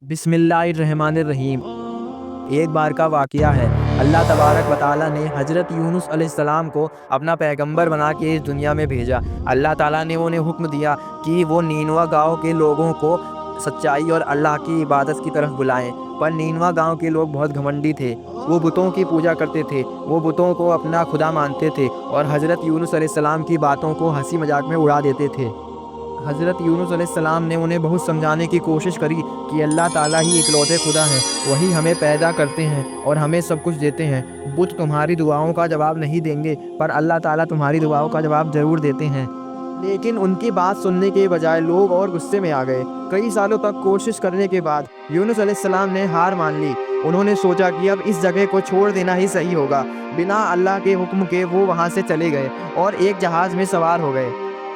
बिस्मिल्लाहिर्रहमानिर्रहीम। एक बार का वाक़या है। अल्लाह तबारक व तआला ने हज़रत यूनुस अलैहिस्सलाम को अपना पैगंबर बना के इस दुनिया में भेजा। अल्लाह ताला ने उन्हें हुक्म दिया कि वो नीनवा गाँव के लोगों को सच्चाई और अल्लाह की इबादत की तरफ बुलाएं। पर नीनवा गाँव के लोग बहुत घमंडी थे। वो बुतों की पूजा करते थे, वो बुतों को अपना खुदा मानते थे और हज़रत यूनुस अलैहिस्सलाम की बातों को हंसी मजाक में उड़ा देते थे। हज़रत यूनुस अलैहिस्सलाम ने उन्हें बहुत समझाने की कोशिश करी कि अल्लाह ताला ही इकलौते खुदा हैं, वही हमें पैदा करते हैं और हमें सब कुछ देते हैं। बुत तुम्हारी दुआओं का जवाब नहीं देंगे, पर अल्लाह ताला तुम्हारी दुआओं का जवाब ज़रूर देते हैं। लेकिन उनकी बात सुनने के बजाय लोग और गुस्से में आ गए। कई सालों तक कोशिश करने के बाद यूनुस अलैहिस्सलाम ने हार मान ली। उन्होंने सोचा कि अब इस जगह को छोड़ देना ही सही होगा। बिना अल्लाह के हुक्म के वो वहाँ से चले गए और एक जहाज़ में सवार हो गए।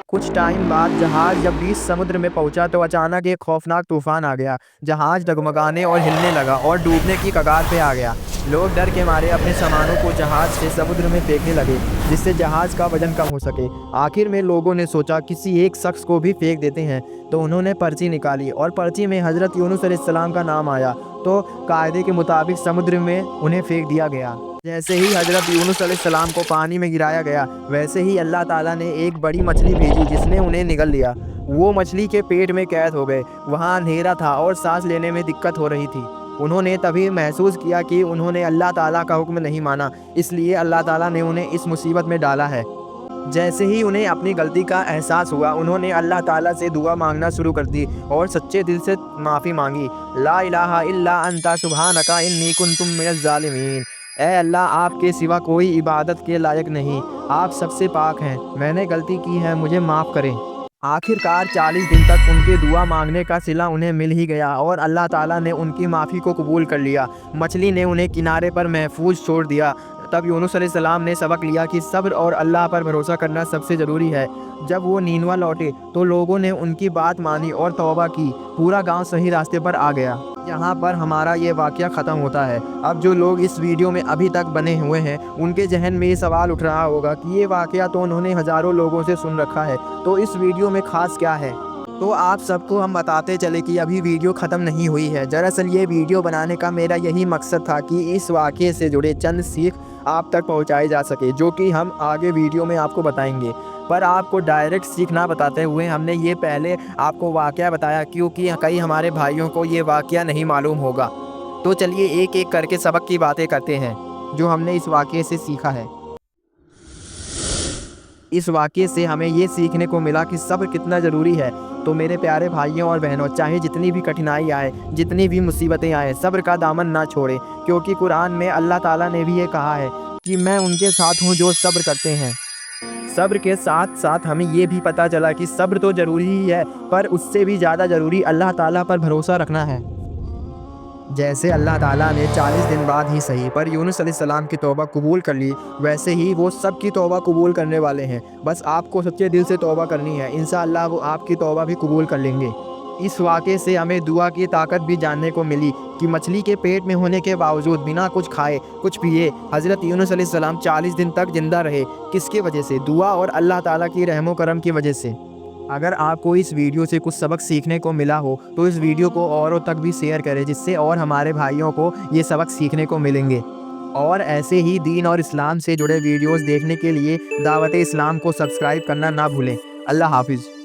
कुछ टाइम बाद जहाज़ जब बीच समुद्र में पहुंचा तो अचानक एक खौफनाक तूफान आ गया। जहाज़ डगमगाने और हिलने लगा और डूबने की कगार पे आ गया। लोग डर के मारे अपने सामानों को जहाज़ से समुद्र में फेंकने लगे, जिससे जहाज़ का वजन कम हो सके। आखिर में लोगों ने सोचा किसी एक शख्स को भी फेंक देते हैं, तो उन्होंने पर्ची निकाली और पर्ची में हज़रत यूनुस अलैहिस्सलाम का नाम आया। तो कायदे के मुताबिक समुद्र में उन्हें फेंक दिया गया। जैसे ही हज़रत यूनुस अलैहिस्सलाम को पानी में गिराया गया, वैसे ही अल्लाह ताला ने एक बड़ी मछली भेजी जिसने उन्हें निगल लिया। वो मछली के पेट में कैद हो गए। वहाँ अंधेरा था और सांस लेने में दिक्कत हो रही थी। उन्होंने तभी महसूस किया कि उन्होंने अल्लाह ताला का हुक्म नहीं माना, इसलिए अल्लाह ताला ने उन्हें इस मुसीबत में डाला है। जैसे ही उन्हें अपनी गलती का एहसास हुआ, उन्होंने अल्लाह ताला से दुआ मांगना शुरू कर दी और सच्चे दिल से माफ़ी मांगी। ला इलाहा इल्ला अंता सुब्हानका इन्नी कुन्तु मिनज़ ज़ालिमीन। ऐ अल्लाह, आपके सिवा कोई इबादत के लायक नहीं, आप सबसे पाक हैं, मैंने गलती की है, मुझे माफ़ करें। आखिरकार 40 दिन तक उनके दुआ मांगने का सिला उन्हें मिल ही गया और अल्लाह ताला ने उनकी माफ़ी को कबूल कर लिया। मछली ने उन्हें किनारे पर महफूज छोड़ दिया। तब यूनुस अलैहिस्सलाम ने सबक लिया कि सब्र और अल्लाह पर भरोसा करना सबसे ज़रूरी है। जब वो नीनवा लौटे तो लोगों ने उनकी बात मानी और तौबा की। पूरा गांव सही रास्ते पर आ गया। यहाँ पर हमारा ये वाक़या ख़त्म होता है। अब जो लोग इस वीडियो में अभी तक बने हुए हैं, उनके जहन में ये सवाल उठ रहा होगा कि ये वाक़या तो उन्होंने हज़ारों लोगों से सुन रखा है, तो इस वीडियो में ख़ास क्या है। तो आप सबको हम बताते चले कि अभी वीडियो ख़त्म नहीं हुई है। दरअसल ये वीडियो बनाने का मेरा यही मकसद था कि इस वाक़ये से जुड़े चंद सीख आप तक पहुंचाई जा सके, जो कि हम आगे वीडियो में आपको बताएंगे। पर आपको डायरेक्ट सीख ना बताते हुए हमने ये पहले आपको वाक़या बताया, क्योंकि कई हमारे भाइयों को ये वाक़या नहीं मालूम होगा। तो चलिए एक एक करके सबक की बातें करते हैं जो हमने इस वाक़ये से सीखा है। इस वाक़ये से हमें ये सीखने को मिला कि सब्र कितना ज़रूरी है। तो मेरे प्यारे भाइयों और बहनों, चाहे जितनी भी कठिनाई आए, जितनी भी मुसीबतें आए, सब्र का दामन ना छोड़ें, क्योंकि कुरान में अल्लाह ताला ने भी ये कहा है कि मैं उनके साथ हूँ जो सब्र करते हैं। सब्र के साथ साथ हमें ये भी पता चला कि सब्र तो ज़रूरी ही है, पर उससे भी ज़्यादा ज़रूरी अल्लाह ताला पर भरोसा रखना है। जैसे अल्लाह ताला ने 40 दिन बाद ही सही पर यूनुस अलैहिस्सलाम की तौबा कबूल कर ली, वैसे ही वो सब की तौबा कबूल करने वाले हैं। बस आपको सच्चे दिल से तौबा करनी है, इंशाअल्लाह वो आपकी तौबा भी कबूल कर लेंगे। इस वाक़ये से हमें दुआ की ताकत भी जानने को मिली कि मछली के पेट में होने के बावजूद बिना कुछ खाए कुछ पिए हज़रत यूनुस अलैहिस्सलाम 40 दिन तक ज़िंदा रहे। किसकी वजह से? दुआ और अल्लाह ताला की रहमो करम की वजह से। अगर आपको इस वीडियो से कुछ सबक सीखने को मिला हो तो इस वीडियो को औरों तक भी शेयर करें, जिससे और हमारे भाइयों को ये सबक सीखने को मिलेंगे। और ऐसे ही दीन और इस्लाम से जुड़े वीडियोस देखने के लिए दावत इस्लाम को सब्सक्राइब करना ना भूलें। अल्लाह हाफिज़।